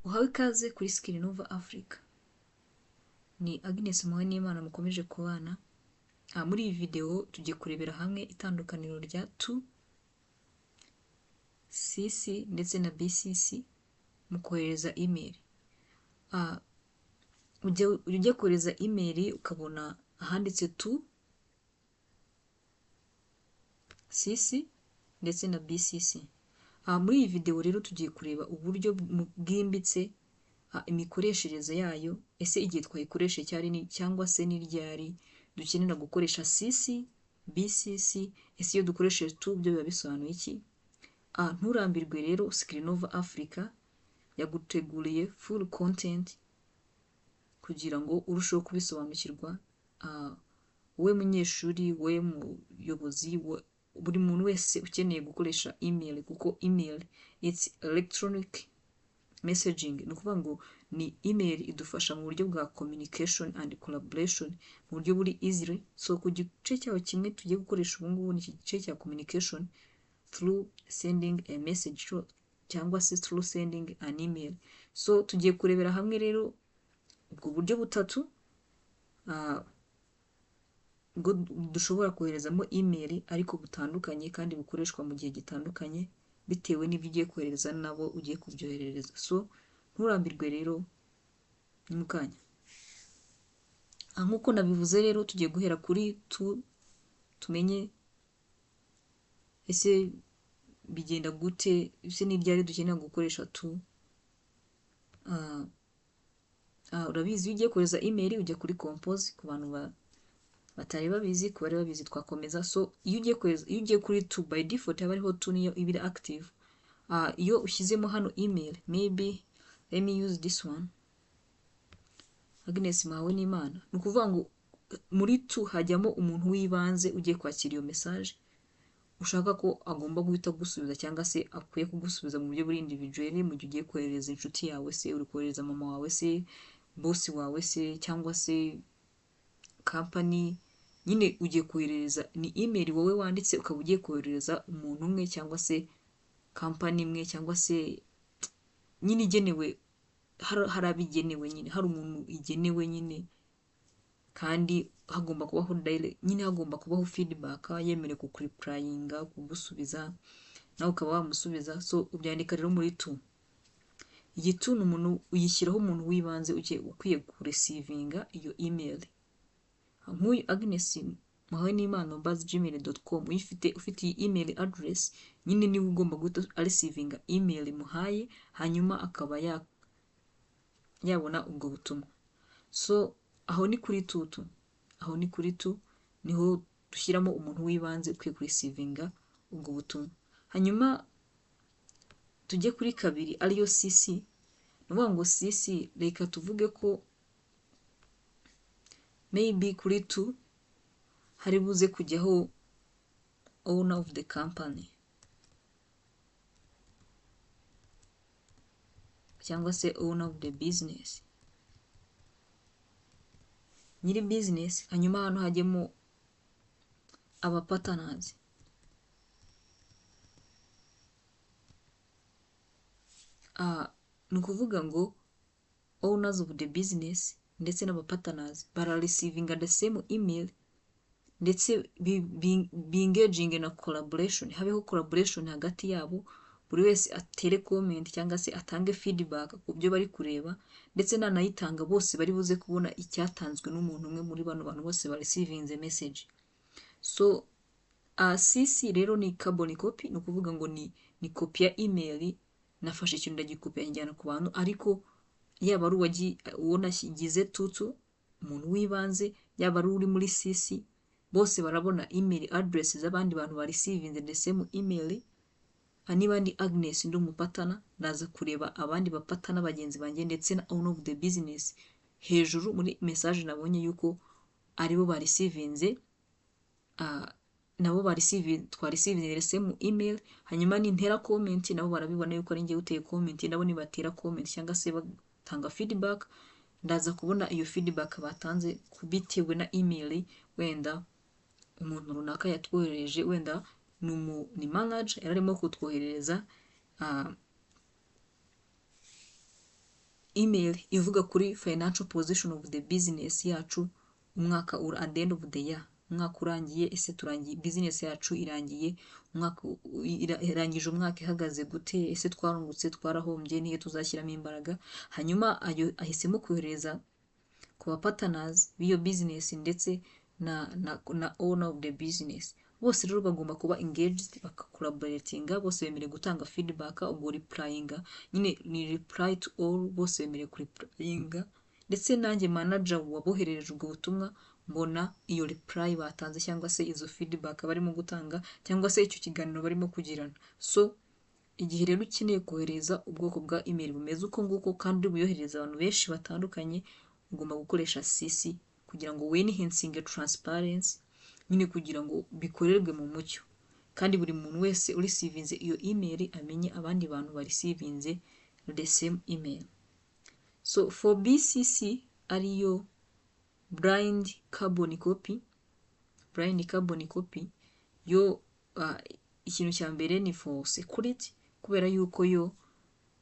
Uhawe ikaze kuri Skill Nova Africa. Ni Agnes Muhawenimana mukomeje kubana. Muri iyi video tugiye kurebera hamwe itandukaniro rya to CC ndetse na BCC mu kohereza email. Ujya kohereza email ukabona ahanditse to CC ndetse na BCC. Muri iyi video rero tugiye kureba uburyo bwimbitse imikoreshereze yayo, ese igihe twayikoresha cyangwa se n'iryari dukenera gukoresha CC, BCC, ese iyo dukoresheje to byo biba bisobanuye iki? Nturambirwe rero, Skill Nova Africa yaguteguriye full content kugira ngo urusheho kubisobanukirwa. We munyeshuri, we muyobozi, buri muntu wese ukeneye gukoresha email, kuko email it's electronic messaging. Ni ukuvuga ngo ni email idufasha mu buryo bwa communication and collaboration mu buryo buri easily. So ku gice cyaho kimwe tugiye gukoresha ubu ngubu ni igice cya communication through sending a message cyangwa se through sending an email. So tugiye kurebera hamwe rero ubwo buryo butatu bwo dushobora koherezamo email ariko butandukanye kandi bukoreshwa mu gihe gitandukanye bitewe n'ibyo ugiye kohereza nabo ugiye kubyoherereza. So nturambirwe rero, ni mukanya. Nk'uko nabivuze rero tugiye guhera kuri to, tumenye ese bigenda gute, ese n'iryari dukenera gukoresha to. Urabizi iyo ugiye kohereza email ujya kuri compose, ku bantu batari babizi, ku bari babizi twakomeza. So iyo ugiye kuri to by default haba hariho to niyo ibiri active. Iyo ushyizemo hano email, maybe let me use this one, Agnes Muhawenimana, ni ukuvuga ngo muri to hajyamo umuntu w'ibanze ugiye kwakira iyo message ushaka ko agomba guhita gusubiza cyangwa se akwiye kugusubiza mu buryo buri individual. Mu gihe ugiye kohereza inshuti yawe, se uri kohereza mama wawe, se boss wawe, se cyangwa se company, nyine ugiye kohereza ni email wowe wanditse, ukaba ugiye kohereza umuntu umwe cyangwa se company imwe cyangwa se nyine igenewe, hari abigenewe, nyine hari umuntu igenewe nyine, kandi hagomba kubaho direct, nyine hagomba kubaho feedback, yemerewe kukureplyinga, kugusubiza nawe ukaba wamusubiza. So ubyandika rero muri to. Igitu ni umuntu uyishyiraho, umuntu w'ibanze ukwiye kurecevinga iyo email. Nk'uyu Agnes Muhawenimana@gmail.com, ufite iyi email address, nyine niwe ugomba guhita recevinga email muhaye, hanyuma akaba yabona ubwo butumwa. So aho ni kuri tutu, aho ni kuri to niho dushyiramo umuntu w'ibanze ukwiye kurecevinga ubwo butumwa. Hanyuma tujye kuri kabiri ariyo CC. Ni ukuvuga ngo CC, reka tuvuge ko maybe kuri to hari buze kujyaho owner of the company cyangwa se owner of the business, nyiri business. Hanyuma hano hajyemo abapartners, ni ukuvuga ngo owners of the business ndetse n'abapartners bara receiving the same email, ndetse engaging na collaboration, habeho collaboration hagati yabo, buri wese atere comment cyangwa se atange feedback ku byo bari kureba, ndetse nanayitanga bose bari buze kubona icyatanzwe n'umuntu umwe muri bano bantu bose ba receiving the message. So CC rero ni carbon copy, ni ukuvuga ngo ni copy ya email, nafashe ikintu ndagikopiya njyana ku bantu, ariko yaba ari uwo nashyigize tutu, umuntu w'ibanze, yaba ari uri muri CC, bose barabona email address z'abandi bantu ba receiving the same email. Niba ndi Agnes ndi umupatana, naza kureba abandi bapatana bagenzi banjye ndetse na owner of the business hejuru muri message nabonye yuko aribo ba receiving nabo ba receiving the same email. Hanyuma ni ntera comment, nabo barabibona yuko ari njye uteye comment, nabo nibatera comment cyangwa se batanga feedback, ndaza kubona iyo feedback batanze kubitewe na email wenda umuntu runaka yatwohereje, wenda ni manager yararimo kutwoherereza email ivuga kuri financial position of the business yacu umwaka at the end of the year, umwaka urangiye, ese turangiye business yacu irangiye, umwaka irangije umwaka ihagaze gute, ese twarungutse twarahombye, niyo tuzashyiramo imbaraga. Hanyuma ahisemo kohereza ku ba partners b'iyo business ndetse na owner of the business. Bose rero bagomba kuba engaged, bakacollaboratinga, bose bemerewe gutanga feedback, ubwo replyinga nyine ni reply to all, bose bemerewe kureplyinga. Ndetse nanjye manager waboherereje ubwo butumwa mbona iyo reply batanze cyangwa se izo feedback barimo gutanga cyangwa se icyo kiganiro barimo kugirana. So igihe rero ukeneye kohereza ubwoko bwa email bumeze uko nguko kandi buyohereza abantu benshi batandukanye, ugomba gukoresha CC kugira ngo enhancing transparency, nyine kugira ngo bikorerwe mu mucyo kandi buri muntu wese urisivinze iyo email amenye abandi bantu barisivinze the same email. So for BCC ariyo blind carbon copy yo ikintu cya mbere ni for security, kubera yuko yo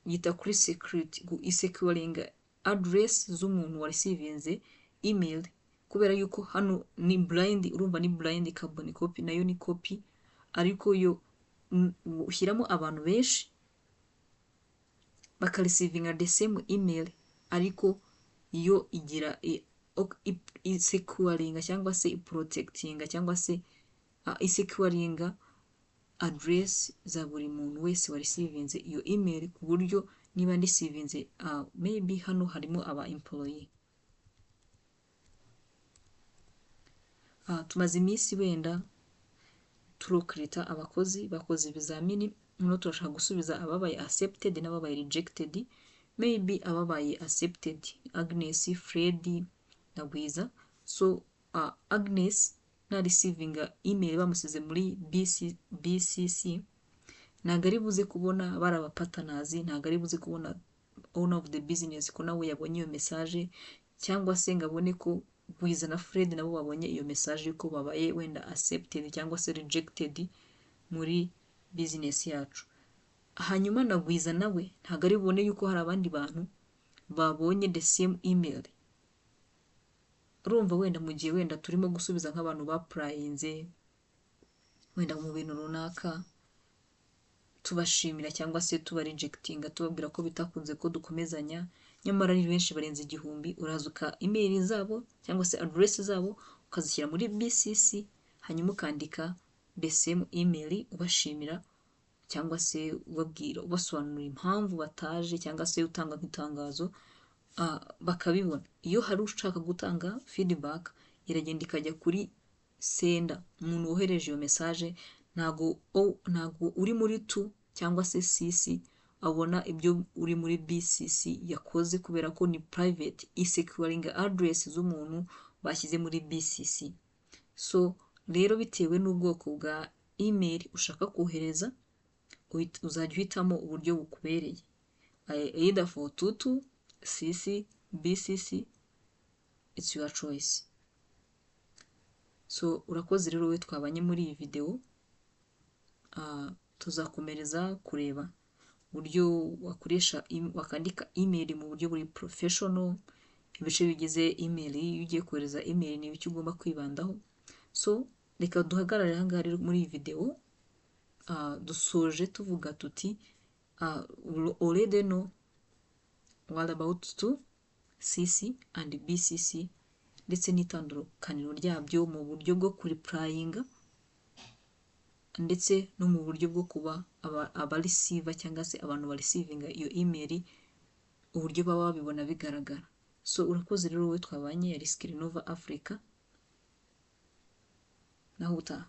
yita kuri security, isecuring address z'umuntu warisivinze email, kubera yuko hano ni blind, urumva ni blind carbon copy, nayo ni copy ariko yo ushyiramo abantu benshi bakarisivinga the same email, ariko yo igira isecuringa cyangwa se protectinga cyangwa se isecuringa address za buri muntu wese warisivinze iyo email, ku buryo niba ndisivinze maybe hano harimo aba employee, tumaze iminsi wenda turokrita abakozi bakoze ibizamini, noneho turashaka gusubiza ababaye accepted n'ababaye rejected. Maybe ababaye accepted Agnes, Freddy na Gwiza. So Agnes na receiving email bamusize muri BCC, ntabwo ari buze kubona bari aba partners, ntabwo ari buze kubona owner of the business ko nawe yabonye iyo message, cyangwa se ngabone ko Gwiza na Fred nabo babonye iyo message ko babaye wenda accepted cyangwa se rejected muri business yacu. Hanyuma na Gwiza nawe ntabwo ari bubone yuko hari abandi bantu babonye the same email. Urumva wenda mu gihe wenda turimo gusubiza nk'abantu baprayinze wenda mu bintu runaka, tubashimira cyangwa se tuba rejectinga, tubabwira ko bitakunze ko dukomezanya, nyamara ari benshi barenze 1000, urazuka email zabo cyangwa se address zabo ukazishyira muri BCC, hanyuma ukandika the same email ubashimira cyangwa se ubabwira, ubasobanurira impamvu bataje cyangwa se utanga nk'itangazo, bakabibona. Iyo hari ushaka gutanga feedback iragenda ikajya kuri sender, umuntu wohereje iyo message, ntago uri muri tu cyangwa se CC abona ibyo uri muri BCC yakoze, kubera ko ni private, isecuring address z'umuntu bashyize muri BCC. So rero bitewe n'ubwoko bwa email ushaka kohereza, uzajya uhitamo uburyo bukubereye, either for tutu, CC, BCC, it's your choice. So urakoze rero we twabanye muri iyi video, tuzakomereza kureba uburyo wakoresha wakandika email mu buryo buri professional, ibice bigize email. Iyo ugiye kohereza email ni ibiki ugomba kwibandaho. So reka duhagarare aha ngaha rero muri iyi video, dusoje tuvuga tuti already know what about to CC and BCC, ndetse n'itandukaniro ryabyo mu buryo bwo kureplyinga ndetse no mu buryo bwo kuba abareceiver cyangwa se abantu barecevinga iyo email, uburyo baba babibona bigaragara. So urakoze rero we twabanye, yari Skillinova Africa, naho utaha.